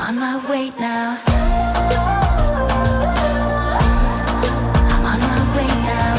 on my way now. I'm on my way now.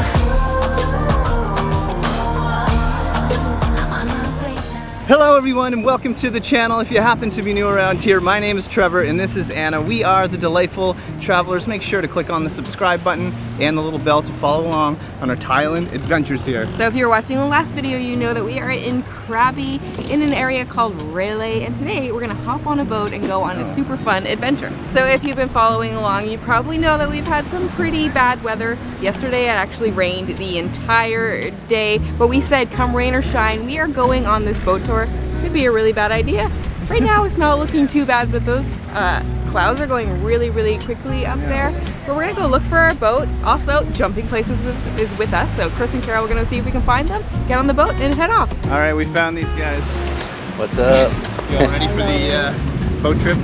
I'm on my way now. Hello everyone and welcome to the channel. If you happen to be new around here, my name is Trevor and this is Anna. We are the Delightful Travelers. Make sure to click on the subscribe button and the little bell to follow along on our Thailand adventures here. So if you're watching the last video, you know that we are in KRABI in an area called Railay, and today we're gonna hop on a boat and go on a super fun adventure. So if you've been following along, you probably know that we've had some pretty bad weather. Yesterday it actually rained the entire day, but we said come rain or shine, we are going on this boat tour. Could be a really bad idea. Right now it's not looking too bad, but those clouds are going really quickly up there. But we're gonna go look for our boat. Also, Jumping Places is with us, so Chris and Carol, we're gonna see if we can find them, get on the boat, and head off. All right, we found these guys. What's up? You all ready for the boat trip?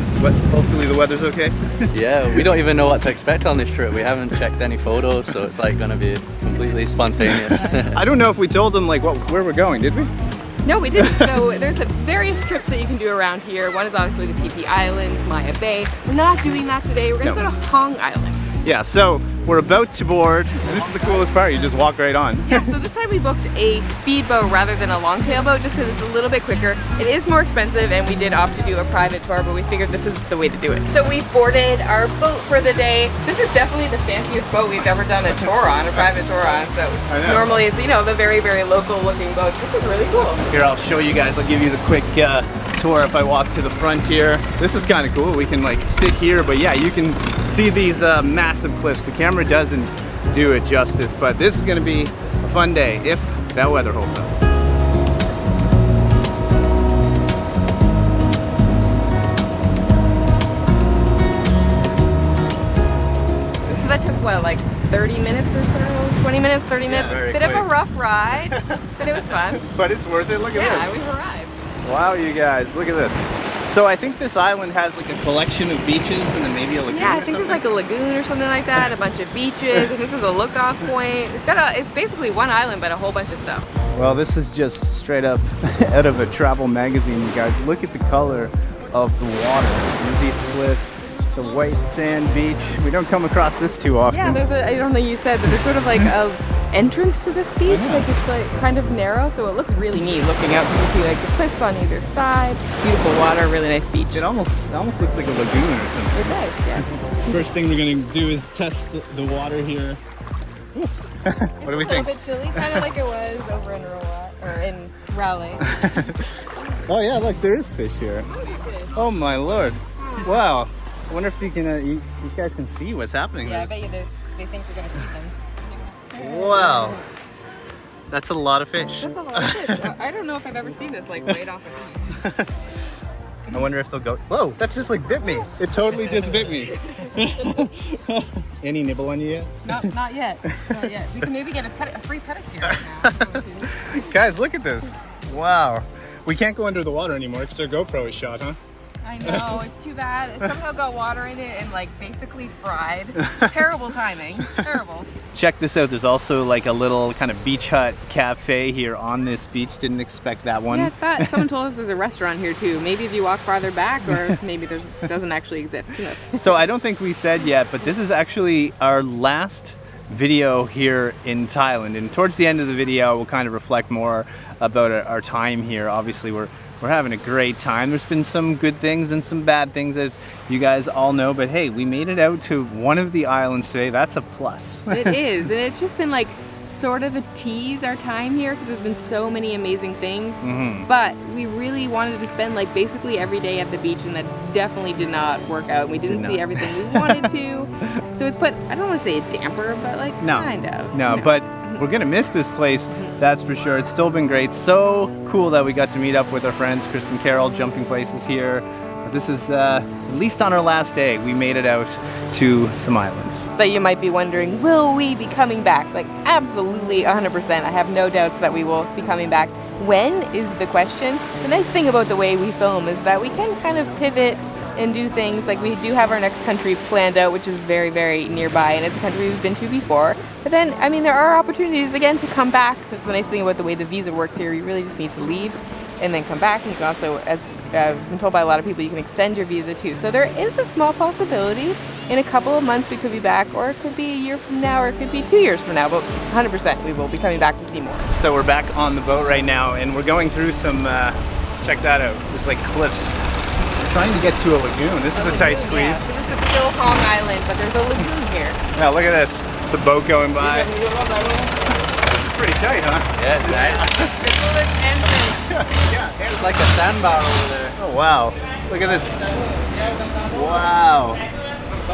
Hopefully the weather's okay. Yeah, we don't even know what to expect on this trip. We haven't checked any photos, so it's like gonna be completely spontaneous. I don't know if we told them like where we're going, did we? No, we didn't. So there's various trips that you can do around here. One is obviously the PP Island, Maya Bay. We're not doing that today. We're gonna go to Hong Island. Yeah, so we're about to board. And this is the coolest part, you just walk right on. Yeah, so this time we booked a speedboat rather than a longtail boat just because it's a little bit quicker. It is more expensive and we did opt to do a private tour, but we figured this is the way to do it. So we boarded our boat for the day. This is definitely the fanciest boat we've ever done a tour on, a private tour on. So normally it's, you know, the very local looking boats. This is really cool. Here, I'll show you guys. I'll give you the quick tour if I walk to the front here. This is kind of cool. We can like sit here, but yeah, you can see these massive cliffs. The camera doesn't do it justice, but this is gonna be a fun day if that weather holds up. So that took what, like 30 minutes or so? 20 minutes, 30 minutes? Very Bit of quick. a rough ride, but it was fun. But it's worth it. Look at Yeah, this. we've arrived. Wow, you guys, look at this. So I think this island has like a collection of beaches and then maybe a lagoon. Yeah, I think there's like a lagoon or something like that, a bunch of beaches. I think there's a lookoff point. It's basically one island, but a whole bunch of stuff. Well, this is just straight up out of a travel magazine, you guys. Look at the color of the water. Look at these cliffs, the white sand beach. We don't come across this too often. Yeah, there's I don't know you said, but there's sort of like a entrance to this beach. Like it's like kind of narrow, so it looks really neat looking out. You can see like the cliffs on either side. Beautiful water, really nice beach. It almost looks like a lagoon or something. It does, yeah. First thing we're gonna do is test the water here. What do we think? It's a little bit chilly, kind of like it was over in Railay. Oh yeah, look, there is fish here. Oh my lord! Wow. I wonder if they can, these guys can see what's happening Yeah, I there. bet you they think we're gonna feed them. Wow. That's a lot of fish. That's a lot of fish. I don't know if I've ever seen this like right off the beach. I wonder if they'll go. Whoa, that just like bit me. It totally just bit me. Any nibble on you yet? Not yet. Not yet. We can maybe get a free pedicure right now. Guys, look at this. Wow. We can't go under the water anymore because our GoPro is shot, huh? I know, it's too bad. It somehow got water in it and like basically fried. Terrible timing. Terrible. Check this out. There's also like a little kind of beach hut cafe here on this beach. Didn't expect that one. Yeah, I thought someone told us there's a restaurant here too. Maybe if you walk farther back, or maybe it doesn't actually exist. Who knows? So I don't think we said yet, but this is actually our last video here in Thailand. And towards the end of the video, we'll kind of reflect more about our time here. Obviously, we're having a great time. There's been some good things and some bad things, as you guys all know, but hey, we made it out to one of the islands today. That's a plus. It is, and it's just been like sort of a tease our time here because there's been so many amazing things, but we really wanted to spend like basically every day at the beach, and that definitely did not work out. We didn't see everything we wanted to, so it's put, I don't want to say a damper, but like kind of. No, but we're gonna miss this place, that's for sure. It's still been great. So cool that we got to meet up with our friends Chris and Carol, Jumping Places here. This is at least on our last day, we made it out to some islands. So you might be wondering, will we be coming back? Like absolutely 100%. I have no doubts that we will be coming back. When is the question. The nice thing about the way we film is that we can kind of pivot and do things. Like we do have our next country planned out, which is very nearby, and it's a country we've been to before. But then, I mean, there are opportunities again to come back. That's the nice thing about the way the visa works here. You really just need to leave and then come back, and you can also, as I've been told by a lot of people you can extend your visa too. So there is a small possibility in a couple of months we could be back, or it could be a year from now, or it could be 2 years from now, but 100% we will be coming back to see more. So we're back on the boat right now, and we're going through some, check that out, there's like cliffs. We're trying to get to a lagoon. This is a tight squeeze. Yeah, so this is still Hong Island, but there's a lagoon here. Now look at this, it's a boat going by. This is pretty tight, huh? Yeah, it's nice. The coolest entrance. Yeah. There's like a sandbar over there. Oh wow, look at this. Wow.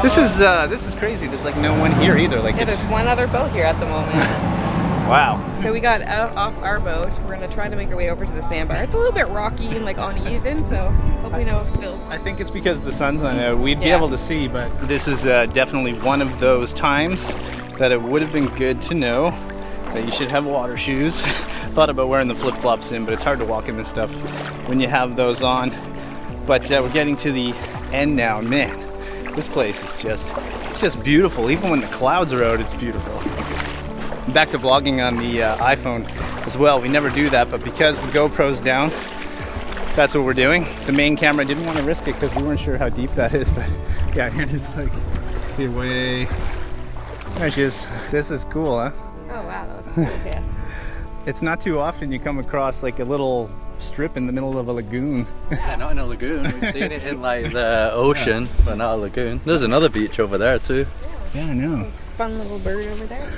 This is crazy. There's like no one here either. Like Yeah, it's, there's one other boat here at the moment. wow. So we got out off our boat. We're gonna try to make our way over to the sandbar. It's a little bit rocky and like uneven, so hopefully no spills. I think it's because the sun's on it. We'd be Yeah. able to see, but this is definitely one of those times that it would have been good to know that you should have water shoes. Thought about wearing the flip-flops in, but it's hard to walk in this stuff when you have those on. But we're getting to the end now. Man, this place is just beautiful. Even when the clouds are out, it's beautiful. Back to vlogging on the iPhone as well. We never do that, but because the GoPro's down, that's what we're doing. The main camera, didn't want to risk it because we weren't sure how deep that is, but yeah, here it is. Like, see it way. There she is. This is cool, huh? Oh wow, that's cool. Yeah. It's not too often you come across like a little strip in the middle of a lagoon. Yeah, not in a lagoon. We've seen it in like the ocean, but not a lagoon. There's another beach over there too. Yeah, I know. Fun little bird over there.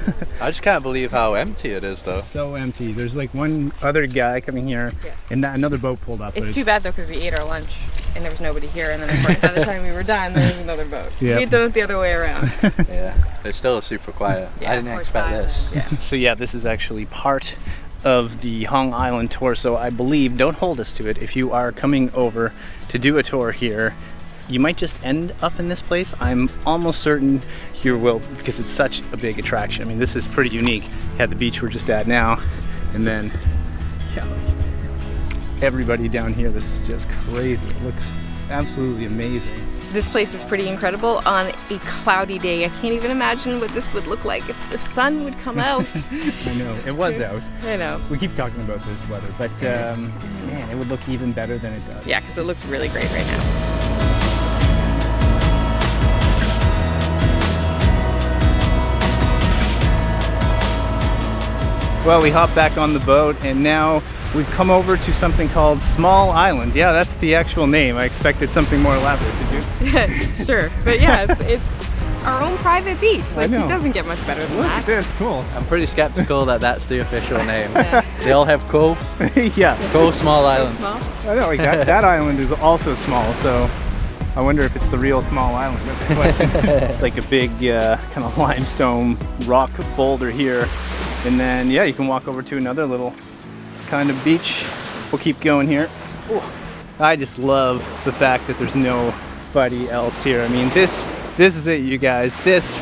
I just can't believe how empty it is though. So empty. There's like one other guy coming here, Yeah. and another boat pulled up. but It's too bad though because we ate our lunch and there was nobody here, and then of course by the time we were done there was another boat. Yep. We had done it the other way around. Yeah, it's still super quiet. Yeah, I didn't Port expect Island. this. Yeah. So yeah, this is actually part of the Hong Island tour. So I believe, don't hold us to it, if you are coming over to do a tour here, you might just end up in this place. I'm almost certain you will, because it's such a big attraction. I mean, this is pretty unique. You had the beach we're just at now, and then yeah, like, everybody down here. This is just crazy. It looks absolutely amazing. This place is pretty incredible on a cloudy day. I can't even imagine what this would look like if the sun would come out. I know, it was out. I know. We keep talking about this weather, but man, it would look even better than it does. Yeah, because it looks really great right now. Well, we hopped back on the boat, and now we've come over to something called Small Island. Yeah, that's the actual name. I expected something more elaborate, did you? Sure, but yeah, it's our own private beach. Like, know. it doesn't get much better than Look that. at this, cool. I'm pretty skeptical that that's the official name. Yeah. They all have Koh. Yeah, Koh Small Island. Small. I know, like that island is also small, so I wonder if it's the real Small Island. That's the question. It's like a big kind of limestone rock boulder here. And then, yeah, you can walk over to another little kind of beach. We'll keep going here. Ooh. I just love the fact that there's nobody else here. I mean, this is it, you guys. This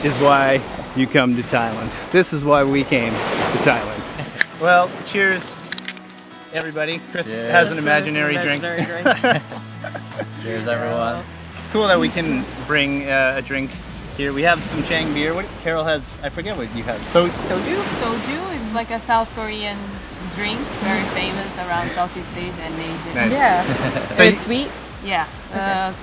is why you come to Thailand. This is why we came to Thailand. Well, cheers, everybody. Chris Yeah. has an imaginary drink. Cheers, everyone. It's cool that we can bring a drink here. We have some Chang beer. What Carol has, I forget what you have. So Soju, it's like a South Korean drink, very famous around Southeast Asia and Asia. nice. Yeah. So It's sweet. Yeah,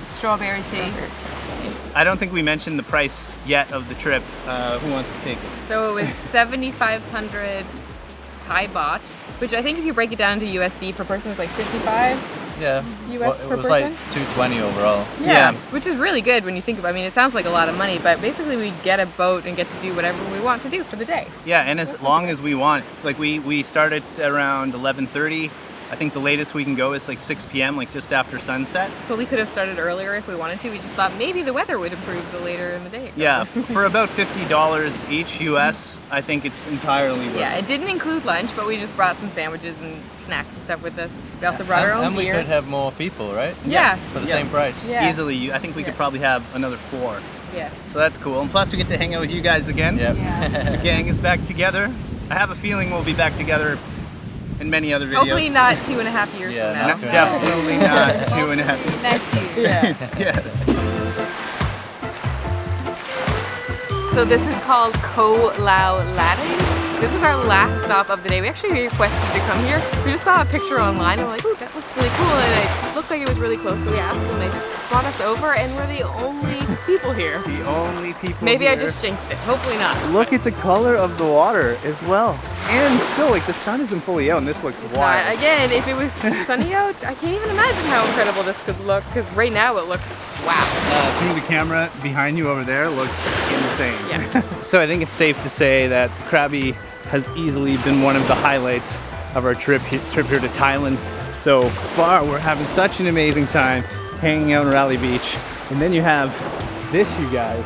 strawberry taste. I don't think we mentioned the price yet of the trip. Who wants to take it? So it was 7,500 Thai baht, which I think if you break it down to USD per person is like 55. Yeah. US It per was like person? 220 overall. Yeah. Which is really good when you think about it. I mean, it sounds like a lot of money, but basically we get a boat and get to do whatever we want to do for the day. Yeah, and as long as we want. It's like we started around 11:30. I think the latest we can go is like 6 p.m., like just after sunset. But we could have started earlier if we wanted to. We just thought maybe the weather would improve the later in the day. Yeah, for about $50 each US, I think it's entirely worth Yeah, it. it didn't include lunch, but we just brought some sandwiches and snacks and stuff with us. We also brought our own And we beer. could have more people, right? Yeah. For the Yeah. same price. Yeah. Easily, I think we could Yeah. probably have another 4. Yeah. So that's cool. And plus we get to hang out with you guys again. Yep. Yeah. The gang is back together. I have a feeling we'll be back together in many other videos. Hopefully not 2.5 years Yeah, from now. not Definitely not 2.5 years. Next year. Yeah. Yes. So this is called Koh Lao Lading. This is our last stop of the day. We actually requested to come here. We just saw a picture online and we're like, oh, that looks really cool. And it looked like it was really close, so we asked and they brought us over and we're the only people here. The only people Maybe here. I just jinxed it. Hopefully not. Look at the color of the water as well. And still, like, the sun isn't fully out and this looks wild. Again, if it was sunny out, I can't even imagine how incredible this could look because right now it looks wow. I think the camera behind you over there looks insane. Yeah. So I think it's safe to say that KRABI has easily been one of the highlights of our trip here to Thailand so far. We're having such an amazing time hanging out in Railay Beach. And then you have this, you guys.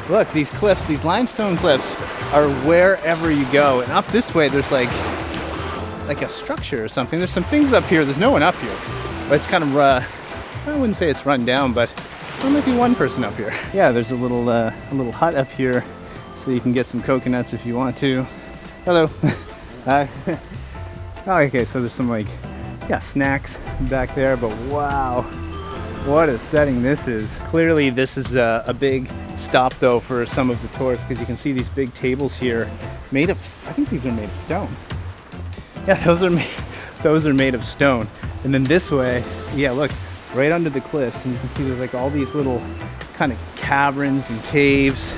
Look, these cliffs, these limestone cliffs are wherever you go. And up this way, there's like a structure or something. There's some things up here. There's no one up here. But it's kind of, I wouldn't say it's run down, but there might be one person up here. Yeah, there's a little hut up here so you can get some coconuts if you want to. Hello. Hi. Oh, okay, so there's some snacks back there, but wow, what a setting this is. Clearly this is a big stop though for some of the tourists because you can see these big tables here made of, I think these are made of stone. Yeah, those are made of stone. And then this way, yeah, look, right under the cliffs, and you can see there's like all these little kind of caverns and caves.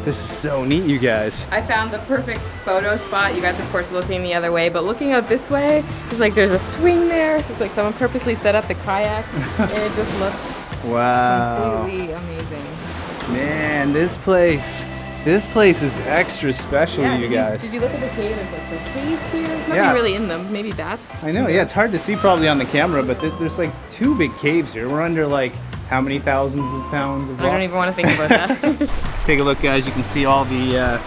This is so neat, you guys. I found the perfect photo spot. You guys, of course, looking the other way, but looking out this way, there's a swing there. It's like someone purposely set up the kayak, and it just looks completely amazing. Man, this place is extra special, Yeah, you guys. Did you look at the cave? There's like some caves here. There's nothing Yeah. really in them. Maybe bats. I know, yeah, it's hard to see probably on the camera, but there's like 2 big caves here. We're under like how many thousands of pounds of rock? I don't even want to think about that. Take a look, guys. You can see all the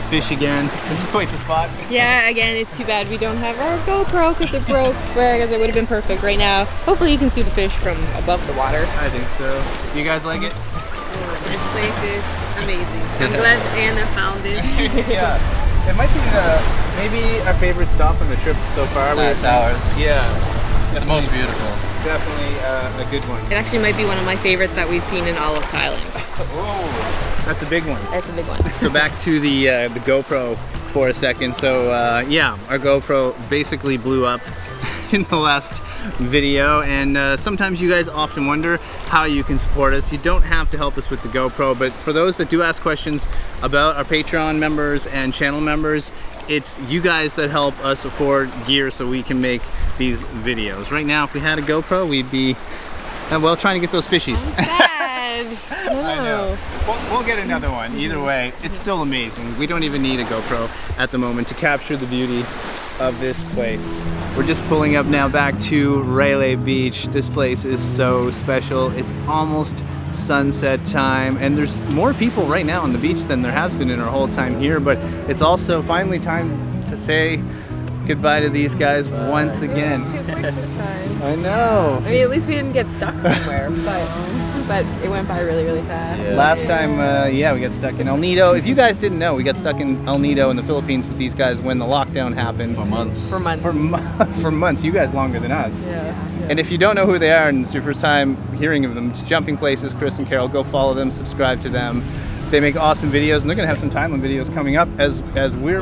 fish again. This is quite the spot. Yeah, again, it's too bad we don't have our GoPro because it broke, but I guess it would have been perfect right now. Hopefully you can see the fish from above the water. I think so. You guys like it? This place is amazing. I'm glad Anna found it. Yeah. It might be maybe our favorite stop on the trip so far. That's ours. Yeah. It's the most beautiful. Definitely a good one. It actually might be one of my favorites that we've seen in all of Thailand. Oh, that's a big one. That's a big one. So back to the GoPro for a second. So yeah, our GoPro basically blew up in the last video, and sometimes you guys often wonder how you can support us. You don't have to help us with the GoPro, but for those that do ask questions about our Patreon members and channel members, it's you guys that help us afford gear so we can make these videos. Right now, if we had a GoPro, we'd be well trying to get those fishies. Sad. I know. We'll get another one. Either way, it's still amazing. We don't even need a GoPro at the moment to capture the beauty of this place. We're just pulling up now back to Railay Beach. This place is so special. It's almost sunset time, and there's more people right now on the beach than there has been in our whole time here, but it's also finally time to say goodbye to these guys once again. It was too quick this time. I know. I mean, at least we didn't get stuck somewhere, but it went by really, really fast. Yeah. Last time, yeah, we got stuck in El Nido. If you guys didn't know, we got stuck in El Nido in the Philippines with these guys when the lockdown happened. For months. For months. For months. You guys longer than us. Yeah. And if you don't know who they are and it's your first time hearing of them, it's Jumping Places, Chris and Carol, go follow them, subscribe to them. They make awesome videos, and they're gonna have some Thailand videos coming up as we're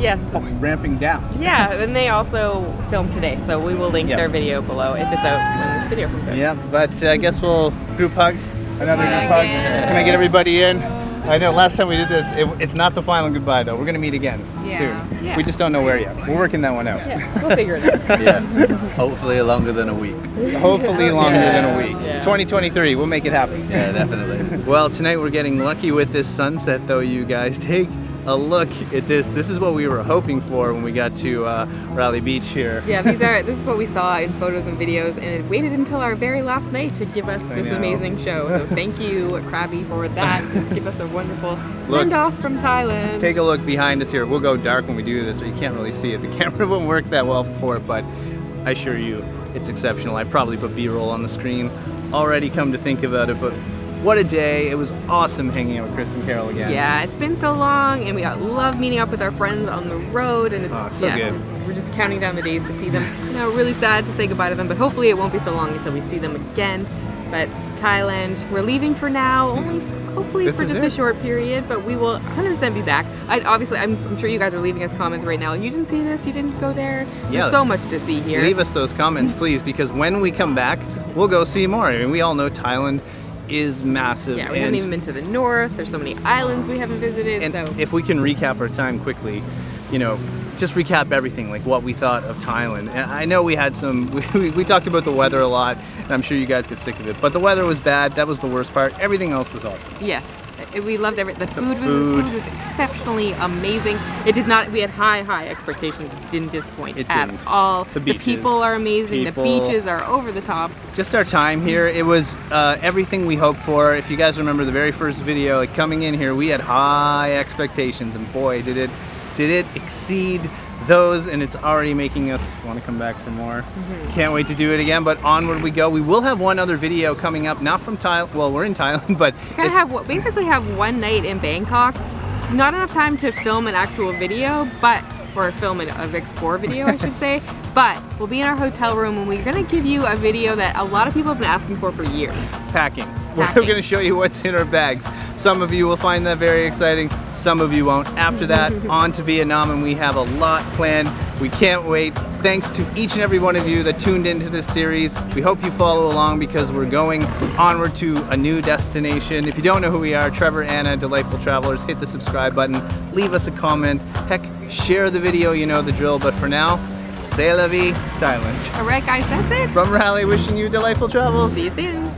ramping down. Yeah, and they also filmed today, so we will link Yeah. their video below if it's out when this video comes out. Yeah, but I guess we'll group hug, another Yeah, group hug. again. Can I get everybody in? I know last time we did this, it's not the final goodbye though. We're gonna meet again soon. Yeah. We just don't know where yet. We're working that one out. Yeah, we'll figure it out. Yeah. Hopefully longer than a week. Hopefully longer than a week. Yeah. 2023, we'll make it happen. Yeah, definitely. Well, tonight we're getting lucky with this sunset though, you guys. Take a look at this. This is what we were hoping for when we got to Railay Beach here. Yeah, this is what we saw in photos and videos, and it waited until our very last night to give us this know. amazing show. So thank you, KRABI, for that. Give us a wonderful send-off from Thailand. Take a look behind us here. We'll go dark when we do this, so you can't really see it. The camera won't work that well for it, but I assure you, it's exceptional. I probably put B-roll on the screen already, come to think about it, but what a day. It was awesome hanging out with Chris and Carol again. Yeah, it's been so long, and we love meeting up with our friends on the road, and it's so good. We're just counting down the days to see them. You know, really sad to say goodbye to them, but hopefully it won't be so long until we see them again. But Thailand. We're leaving for now, only hopefully This for is just it. a short period, but we will 100% be back. I'm sure you guys are leaving us comments right now. You didn't see this, you didn't go there. Yeah. There's so much to see here. Leave us those comments, please, because when we come back, we'll go see more. I mean, we all know Thailand is massive. Yeah, we and, haven't even been to the north. There's so many islands we haven't visited. and So if we can recap our time quickly, just recap everything, like what we thought of Thailand. And I know we had we talked about the weather a lot, and I'm sure you guys get sick of it, but the weather was bad. That was the worst part. Everything else was awesome. yes, we loved everything. The food food. was exceptionally amazing. It did not. We had high expectations. It didn't disappoint It at didn't. all. The beaches. people are amazing. People. The beaches are over the top. Just our time here, it was everything we hoped for. If you guys remember the very first video, like coming in here, we had high expectations, and boy, did it exceed those, and it's already making us want to come back for more. Can't wait to do it again, but onward we go. We will have one other video coming up, not from Thailand. Well, we're in Thailand, but Basically have one night in Bangkok. Not enough time to film an actual video, or film an explore video, I should say. But we'll be in our hotel room, and we're gonna give you a video that a lot of people have been asking for years. packing. We're Packing. going to show you what's in our bags. Some of you will find that very exciting, some of you won't. After that, on to Vietnam, and we have a lot planned. We can't wait. Thanks to each and every one of you that tuned into this series. We hope you follow along because we're going onward to a new destination. If you don't know who we are, Trevor, Anna, Delightful Travelers, hit the subscribe button, leave us a comment, heck, share the video, you know the drill. But for now, c'est la vie, Thailand. All right, guys, that's it. From Railay, wishing you delightful travels. See you soon.